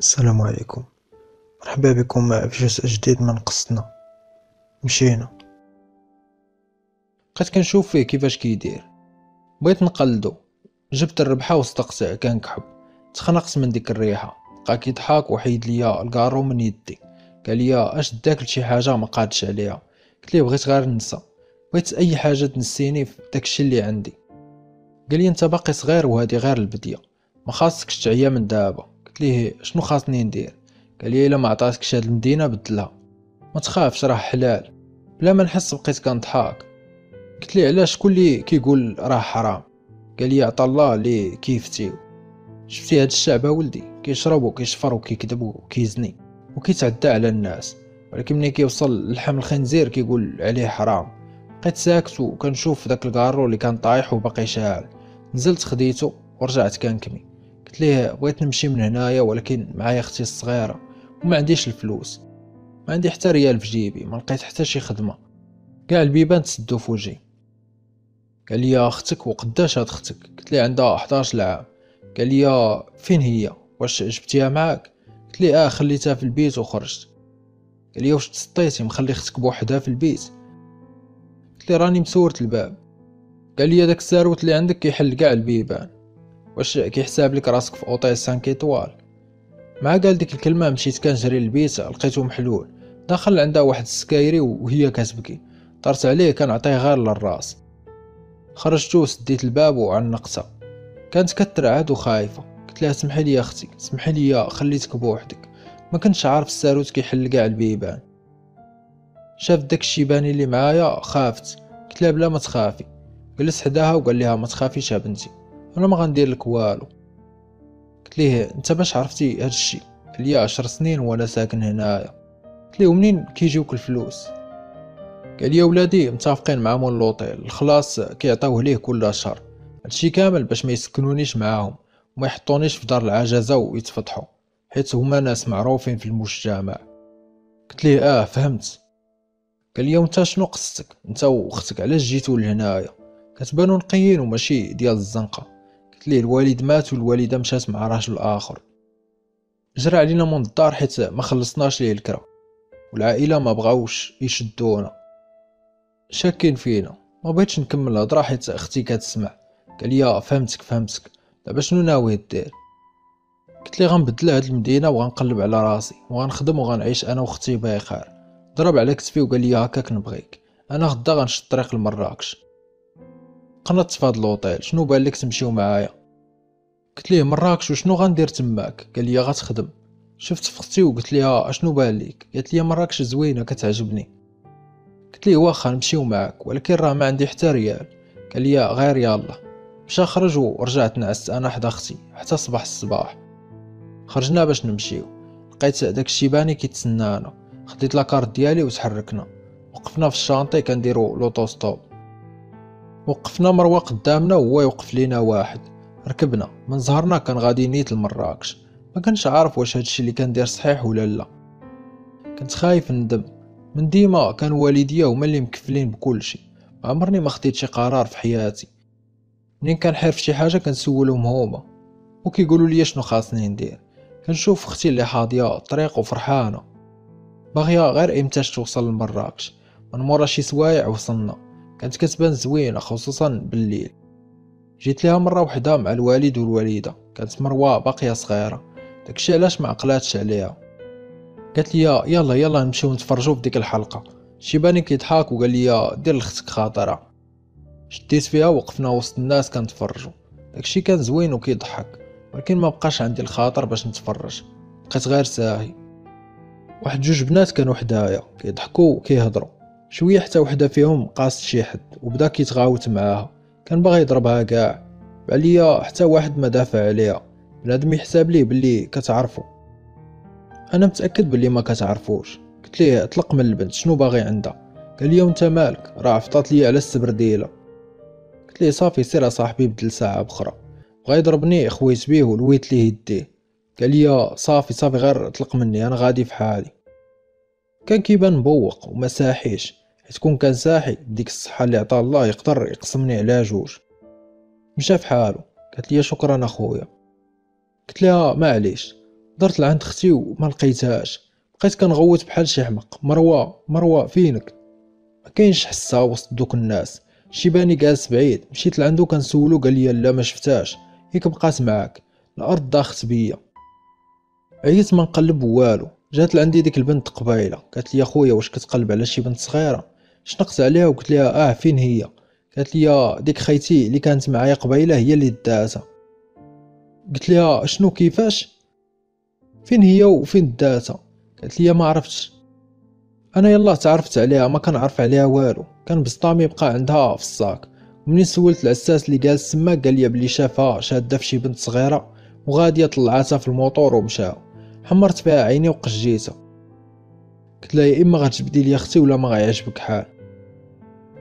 السلام عليكم. مرحبا بكم في جزء جديد من قصتنا. مشينا بقيت كنشوف فيه كيفاش كيدير، بغيت نقلدو. جبت الربحة وصدقت كنكحب، تخنقت من ديك الريحة. بقى كيضحك وحيد ليا الكارو من يدي، قال لي اش داك لشي حاجة ما قادش عليها. قلت ليه بغيت غير ننسى، بغيت اي حاجة تنسيني في داكشي اللي عندي. قال لي انت باقي صغير وهذه غير البديه، ما خاصكش تعيا من دابا. قلت ليه شنو خاصني ندير؟ قال لي الا ما عطاتكش هاد المدينه بدلها. ما تخافش راه حلال. بلا ما نحس بقيت كنضحك. قلت ليه علاش كل اللي كيقول راه حرام؟ قال لي عطا الله لي كيفتيو. شفتي هاد الشعب ولدي كيشرب وكيشفر وكيكذب وكيزني وكيتعدى على الناس، ولكن ملي كيوصل لحم الخنزير كيقول عليه حرام. بقيت ساكت وكنشوف داك الكارو اللي كان طايح وباقي شاعل. نزلت خديته ورجعت كنكمي. قلت ليه بغيت نمشي من هنايا ولكن معايا اختي الصغيره وما عنديش الفلوس، ما عندي حتى ريال في جيبي، ما لقيت حتى شي خدمه. كاع البيبان تسدوا في وجهي. قال لي اختك وقداش هاد اختك؟ قلت لي عندها 11 عام. قال لي فين هي؟ واش جبتيها معاك؟ قلت لي خليتها في البيت وخرجت. قال لي واش تسطيتي مخلي اختك بوحدها في البيت؟ قلت لي راني مسورت الباب. قال لي داك الساروت اللي عندك كيحل كاع البيبان، واش كيحساب لك راسك في اوطيل 5 ايطوال؟ مع قال ديك الكلمه مشيت كنجري للبيت لقيته محلول داخل عندها واحد السكايري وهي كتبكي. طرت عليه كنعطيه غير للراس. خرجت وسديت الباب وعنقتها، كانت كترعد وخايفه. قلت لها سمحي لي يا اختي، سمحي لي خليتك بوحدك، ما كنتش عارف الساروت كيحل كاع البيبان. شاف داك الشيباني اللي معايا خافت. قلت لها بلا ما تخافي. جلس حداها وقال لها ما تخافيش يا بنتي، انا ما غندير لك والو. قلت ليه انت باش عرفتي هاد الشي؟ قال لي 10 سنين وانا ساكن هنايا. قلت ليه ومنين كيجيوك الفلوس؟ قال لي ولادي متفقين مع مول لوطيل الخلاص كيعطيوه ليه كل شهر، هادشي كامل باش ما يسكنونيش معاهم وما يحطونيش في دار العجزه ويتفضحوا، حيت هما ناس معروفين في المجتمع. قلت ليه فهمت. قال لي وانت شنو قصتك انت واختك، علاش جيتوا لهنايا؟ كتبانوا نقيين وماشي ديال الزنقه. قلت ليه الوالد مات والوالده مشات مع راجل اخر، جرى علينا من الدار حيت ما خلصناش ليه الكرا، والعائله ما بغاوش يشدونا، شاكين فينا. ما بغيتش نكمل الهضره حيت اختي كتسمع. قال لي فهمتك دابا شنو ناوي دير؟ قلت لي غنبدل هاد المدينه وغنقلب على راسي وغنخدم وغنعيش انا واختي بخير. ضرب على كتفي وقال لي هكاك نبغيك، انا غدا غنشد الطريق لمراكش. قنطت في هاد لوطيل، شنو بان لك تمشيو معايا؟ قلت ليه مراكش وشنو غندير تماك؟ قال لي غتخدم. شفت في اختي وقلت ليها اشنو بان ليك؟ قالت لي مراكش زوينه كتعجبني. قلت ليه واخا نمشيو معاك ولكن راه ما عندي حتى ريال. قال لي غير يلا. مشى خرج ورجعت نعست انا حدا اختي حتى صباح الصباح. خرجنا باش نمشيو، لقيت داك الشيباني كيتسنانا. خديت لاكارت ديالي وتحركنا. وقفنا في الشانطي كنديرو لوطوستوب. وقفنا مروه قدامنا وهو يوقف لينا واحد. ركبنا من زهرنا كان غادي نيت لمراكش. ما كنتش عارف واش هادشي اللي كندير صحيح ولا لا. كنت خايف ندم، من ديما كان والديا هما اللي مكفلين بكل شيء. ما عمرني ما خديت شي قرار في حياتي. منين كنحير في شي حاجه كنسولهم هما وكيقولوا لي شنو خاصني ندير. كنشوف اختي اللي حاضيه الطريق وفرحانه، باغيه غير امتاش توصل لمراكش. من مورا شي سوايع وصلنا، كانت كتبان زوينه خصوصا بالليل. جيت ليها مره وحده مع الوالد والوالده، كانت مروه باقيه صغيره، داكشي علاش ما عقلاتش عليها. قالت لي يلا نمشيو نتفرجوا في ديك الحلقه. شيباني كيضحك وقال لي دير لختك خاطره. شديت فيها وقفنا وسط الناس كنتفرجوا. داكشي كان زوين وكيضحك، ولكن ما بقاش عندي الخاطر باش نتفرج، بقيت غير ساهي. واحد جوج بنات كانوا حدايا كيضحكوا وكيهضروا. شويه حتى وحده فيهم قاست شي حد وبدا كيتغاوت معاها، كان باغي يضربها كاع. عليا حتى واحد ما دافع عليها، بنادم يحسب ليه باللي كتعرفو. انا متاكد باللي ما كتعرفوش. قلت ليه اطلق من البنت شنو باغي عندها؟ قال لي وانت مالك، راه عفطات لي على السبرديله. قلت ليه صافي سير صاحبي بدل ساعه بخرى. بغا يضربني خويت بيه ولويت ليه يديه. قال لي صافي غير اطلق مني انا غادي في حالي. كان كيبان مبوق وما ساحيش، حيت كون كان ساحي بديك الصحه اللي عطاه الله يقدر يقسمني على جوج. مشى في حاله. قالت لي شكرا اخويا. قلت لها معليش. درت لعند اختي وما لقيتهاش، بقيت كنغوت بحال شي حمق. مروه فينك؟ ما كاينش حسها وسط دوك الناس. شيباني جالس بعيد، مشيت لعندو كنسولو قال لي لا ما شفتهاش، ياك بقات معاك. الارض ضاخت بيا، عييت ما نقلب والو. جات لعندي ديك البنت قبيله، قالت لي خويا واش كتقلب على شي بنت صغيره؟ شنقت عليها وقلت لها فين هي؟ قالت لي ديك خيتي اللي كانت معايا قبيله هي اللي داتها. قلت لها شنو كيفاش؟ فين هي وفين داتها؟ قالت لي ما عرفتش. انا يلا تعرفت عليها، ما كنعرف عليها والو، كان بسطامي بقى عندها في الصاك. ومنين سولت العساس اللي جالس تما قال لي بلي شافها شاده في شي بنت صغيره وغاديه، طلعاتها في الموطور ومشاو. حمرت فيها عيني وقجيتها. قلت لها يا اما غتجبدي لي اختي ولا ما غيعجبك حال.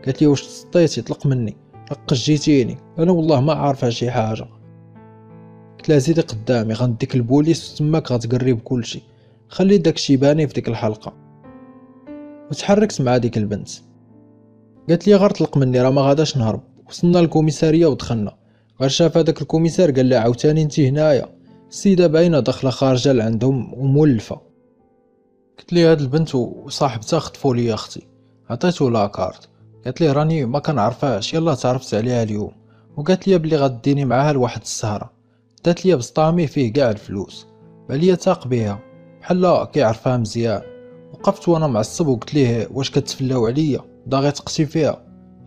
قالت لي واش تسطيتي؟ طلق مني، قجيتيني انا والله ما عارفه شي حاجه. قلت لها زيدي قدامي غنديك البوليس وتماك غتقري بكلشي. خلي داكشي باني في ديك الحلقه. وتحركت مع ديك البنت. قالت لي غير طلق مني راه ما غاداش نهرب. وصلنا للكوميساريه ودخلنا. غير شاف هذاك الكوميسار قال لي عاوتاني انت هنايا؟ السيده باينه داخله خارجه لعندهم ومولفه. قلت لي هاد البنت وصاحبتها خطفوا لي اختي. عطيته لاكارت. قالت لي راني ما كنعرفهاش، يلا تعرفت عليها اليوم. وقالت لي بلي غديني معاها لواحد السهره. دات لي بسطامي فيه كاع الفلوس. بالي تاق بيها بحال كيعرفها مزيان. وقفت وانا معصب وقلت ليه واش كتفلاو عليا؟ باغي تقسي فيها؟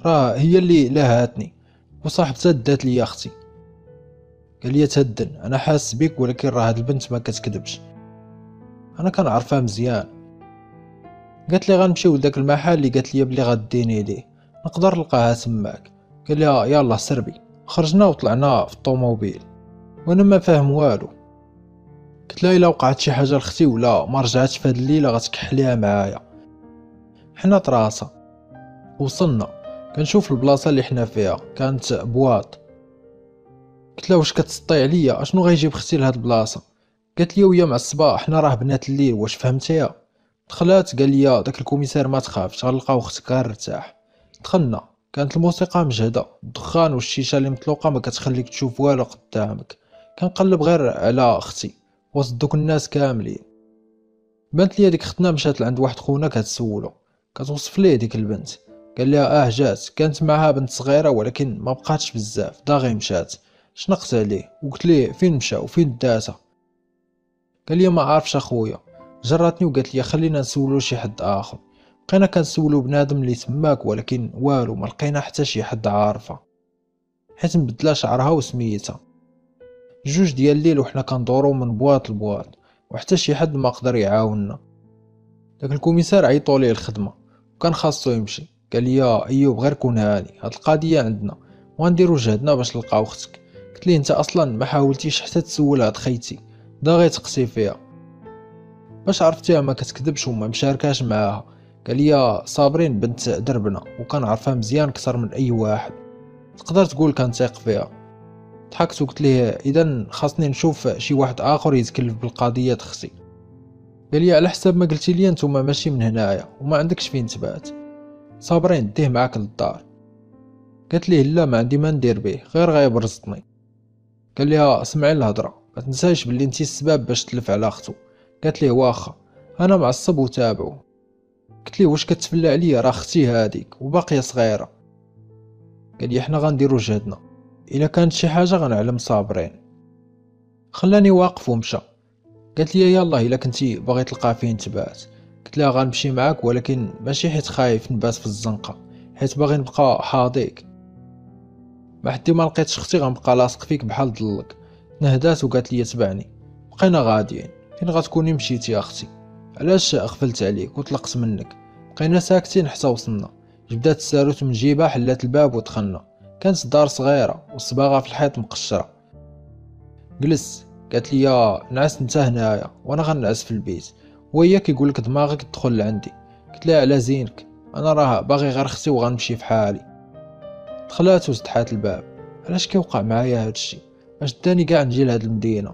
راه هي اللي لهاتني وصاحبتها دات لي اختي. قال لي تهدن، انا حاس بيك ولكن راه هاد البنت ما كتكذبش، انا كنعرفها مزيان. قالت لي غنمشيو لداك المحل اللي قالت لي بلي غديني ليه، نقدر نلقاها تماك. قال لي يلا سربي. خرجنا وطلعنا في الطوموبيل وانا ما فاهم والو. قلت لها الا وقعت شي حاجه لاختي ولا ما رجعتش في هاد الليله غتكحليها معايا. حنا طراسه وصلنا، كنشوف البلاصه اللي حنا فيها كانت بواط. قلت لها واش كتسطي عليا؟ اشنو غيجيب اختي لهاد البلاصه؟ قالت لي ويا معصبه حنا راه بنات الليل واش فهمتيها؟ دخلات قال لي داك الكوميسار ما تخافش غنلقاو اختك غير ارتاح. دخلنا، كانت الموسيقى مجهده، الدخان والشيشه اللي مطلوقه ما كتخليك تشوف والو قدامك. كنقلب غير على اختي وسط دوك الناس كاملين. بانت لي ديك اختنا مشات لعند واحد خونا كتسولو، كتوصف ليه ديك البنت. قال لها جات، كانت معها بنت صغيره ولكن ما بقاتش بزاف، داغي مشات. شنقت عليه وقلت ليه فين مشى وفين داتها؟ قال لي ما عارفش اخويا. جراتني وقالت لي خلينا نسولو شي حد اخر. بقينا كنسولو بنادم اللي تماك ولكن والو، ما لقينا حتى شي حد عارفه حيت مبدله شعرها وسميتها. جوج ديال الليل وحنا كندورو من بواط لبواط وحتى شي حد ما قدر يعاوننا. داك الكوميسار عيطوا ليه الخدمه وكان خاصو يمشي. قال لي يا ايوب غير كون هاني، هاد القضيه عندنا وغنديرو جهدنا باش نلقاو اختك. قلت ليه انت اصلا ما حاولتيش حتى تسول هاد خيتي، باغي تقسي فيها؟ باش عرفتيها ما كتكذبش وما مشاركاش معاها؟ قال لي صابرين بنت دربنا وكنعرفها مزيان اكثر من اي واحد، تقدر تقول كنثيق فيها. ضحكت وقلت ليه اذا خاصني نشوف شي واحد اخر يتكلف بالقضيه اختي. قال لي على حسب ما قلتي لي نتوما ماشي من هنايا وما عندكش فين تبات، صابرين ديه معاك للدار. قالت ليه لا ما عندي ما ندير به غير غيبرزطني. قال لي سمعي الهضره، ما تنساش بلي انتي السبب باش تلف على اختو. قالت ليه واخا انا معصب وتابعو. قلت ليه واش كتفلى عليا؟ راه اختي هاديك وباقيه صغيره. قال لي حنا غنديرو جهدنا، الا كانت شي حاجه غنعلم صابرين. خلاني واقف ومشى. قالت لي يلا الا كنتي باغي تلقى فين تبات. قلت لها غنمشي معاك ولكن ماشي حيت خايف نبات في الزنقه، حيت باغي نبقى حاضيك. ما حدي ما لقيتش اختي غنبقى لاصق فيك بحال ضلك. نهدات وقالت لي تبعني. بقينا غاديين. فين غتكوني مشيتي اختي؟ علاش غفلت عليك وطلقت منك؟ بقينا ساكتين حتى وصلنا. جبدات الساروت من جيبها، حلات الباب ودخلنا. كانت دار صغيره والصباغه في الحيط مقشره. جلس. قالت لي نعس انت هنايا وانا غنعس في البيت، وهي كيقول لك دماغك تدخل لعندي. قلت لها على زينك، انا راه باغي غير اختي وغنمشي في حالي. دخلات وزدحات الباب. علاش كيوقع معايا هادشي؟ اش داني كاع نجي لهاد المدينه؟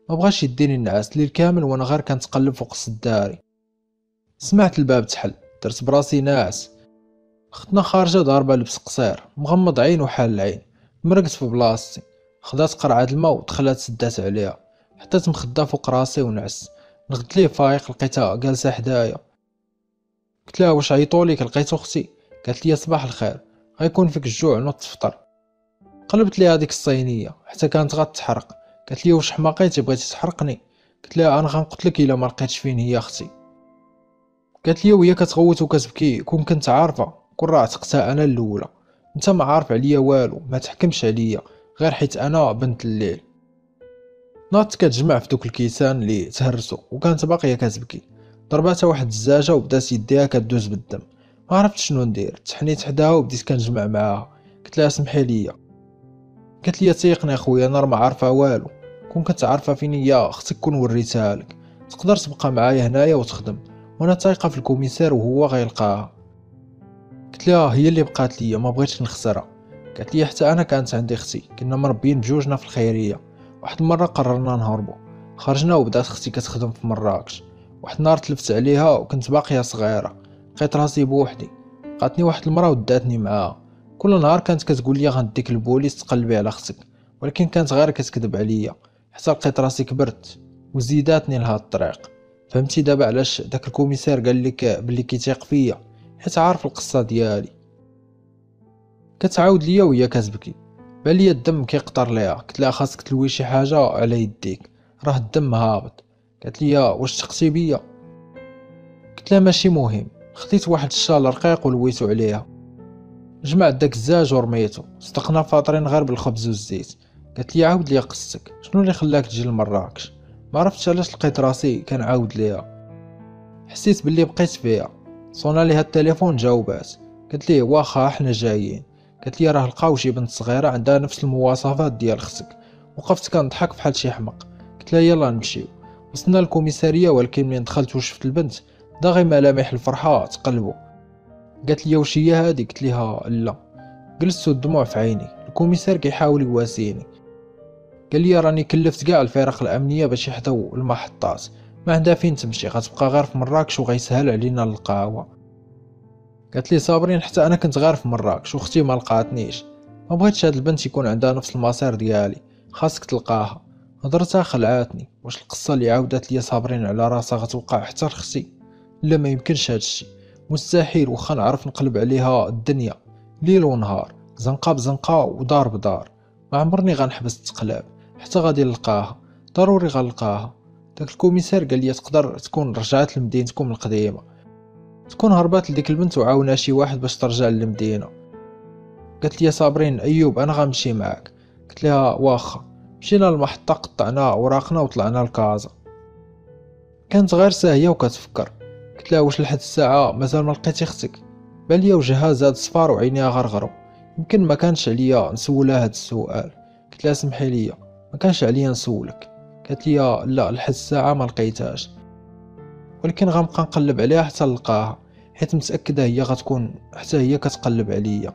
ما بغاش يديني نعاس ليل كامل وانا غير كنتقلب فوق السداري. سمعت الباب تحل، درت براسي ناعس. اختنا خارجه ضاربه لبس قصير، مغمض عين وحال العين. مرقت في بلاصتي، خدات قرعه الماء ودخلات سدات عليها. حطيت مخدة فوق راسي ونعس. نغد ليه فايق لقيتها جالسة حدايا. قلت لها واش عيطوليك لقيتو اختي؟ قالت لي صباح الخير، غيكون فيك الجوع نوض تفطر. قلبت ليها هذيك الصينيه حتى كانت غتحرق. قالت لي واش حماقيتي بغيتي تحرقني؟ قلت لها انا غنقتلك الا ما لقيتش فين هي اختي. قالت لي وهي كتغوت وكتبكي كون كنت عارفه كون راه عتقتها انا الاولى. انت ما عارف عليا والو، ما تحكمش عليا غير حيت انا بنت الليل. ناضت كتجمع في دوك الكيسان اللي تهرسوا وكانت باقيه كتبكي. ضرباتها واحد الزاجه وبدات يديها كدوز بالدم. ما عرفت شنو ندير، تحنيت حداها وبديت كنجمع معاها. قلت لها سمحي لي. قالت لي تيقني اخويا انا راه ما عارفه والو، كون كنت عارفه فين هي خصك كون وريتها لك. تقدر تبقى معايا هنايا وتخدم وانا تايقه في الكوميسار وهو غيلقاها. قلت لها هي اللي بقات ليا ما بغيتش نخسرها. قالت لي حتى انا كانت عندي اختي كنا مربيين بجوجنا في الخيريه. واحد المره قررنا نهربوا، خرجنا وبدات اختي كتخدم في مراكش. واحد النهار تلفت عليها وكنت باقيه صغيره، لقيت راسي بوحدي. لقاتني واحد المراه وداتني معاها. كل نهار كانت كتقول لي غنديك البوليس تقلبي على اختك، ولكن كانت غير كتكذب عليا. حتى لقيت راسي كبرت وزيداتني لهاد الطريق. فهمتي دابا علاش داك الكوميسار قال لك بلي كيتيق فيا، حيت عارف القصه ديالي. كتعاود ليا وهي كتبكي، بان ليا الدم كيقطر ليها. قلت لها خاصك تلوي شي حاجه على يديك راه الدم هابط. قالت لي واش تقتي بيا؟ قلت لها ماشي مهم. خديت واحد الشال رقيق ولويتو عليها، جمعت داك الزاج ورميتو، صدقنا فاطرين غير بالخبز والزيت. قالت لي عاود ليا قصتك، شنو اللي خلاك تجي لمراكش؟ ما عرفتش علاش لقيت راسي كنعاود ليها. حسيت باللي بقيت فيها. صونا ليها التليفون جاوبات. قلت ليه واخا حنا جايين. قالت لي راه لقاو شي بنت صغيره عندها نفس المواصفات ديال اختك. وقفت كنضحك بحال شي حمق. قلت لها يلا نمشيو. وصلنا للكوميساريه ولكن ملي دخلت وشفت البنت داغي ملامح الفرحه تقلبوا. قالت لي واش هي هادي؟ قلت ليها لا. جلست والدموع في عيني. الكوميسار كيحاول يواسيني. قال لي راني كلفت كاع الفرق الامنيه باش يحدوا المحطات، ما عندها فين تمشي، غتبقى غير في مراكش وغيسهل علينا نلقاوها. قالت لي صابرين حتى انا كنت غير في مراكش واختي ما لقاتنيش. ما بغيتش هاد البنت يكون عندها نفس المصير ديالي، خاصك تلقاها. هضرتها خلعاتني. واش القصه اللي عاودت لي صابرين على راسها غتوقع حتى لختي؟ لا ما يمكنش هادشي، مستحيل. واخا نعرف نقلب عليها الدنيا ليل ونهار، زنقه بزنقه ودار بدار، ما عمرني غنحبس تقلاب حتى غادي نلقاها. ضروري غنلقاها. داك الكوميسار قال لي تقدر تكون رجعت لمدينتكم القديمه، تكون هربات لديك البنت وعاونا شي واحد باش ترجع للمدينه. قالت لي صابرين ايوب انا غنمشي معاك. قلت لها واخا. مشينا للمحطه قطعنا اوراقنا وطلعنا لكازا. كانت غير ساهيه وكتفكر. قلت لها واش لحد الساعه مازال ما لقيتي اختك؟ بان ليا وجهها زاد صفار وعينيها غرغرو. يمكن ما كانش عليا نسولها هاد السؤال. قلت لها سمحي لي ما كانش عليا نسولك. قالت لي لا لحد الساعه ما لقيتهاش، ولكن غنبقى نقلب عليها حتى نلقاها، حيت متاكده هي غتكون حتى هي كتقلب عليا.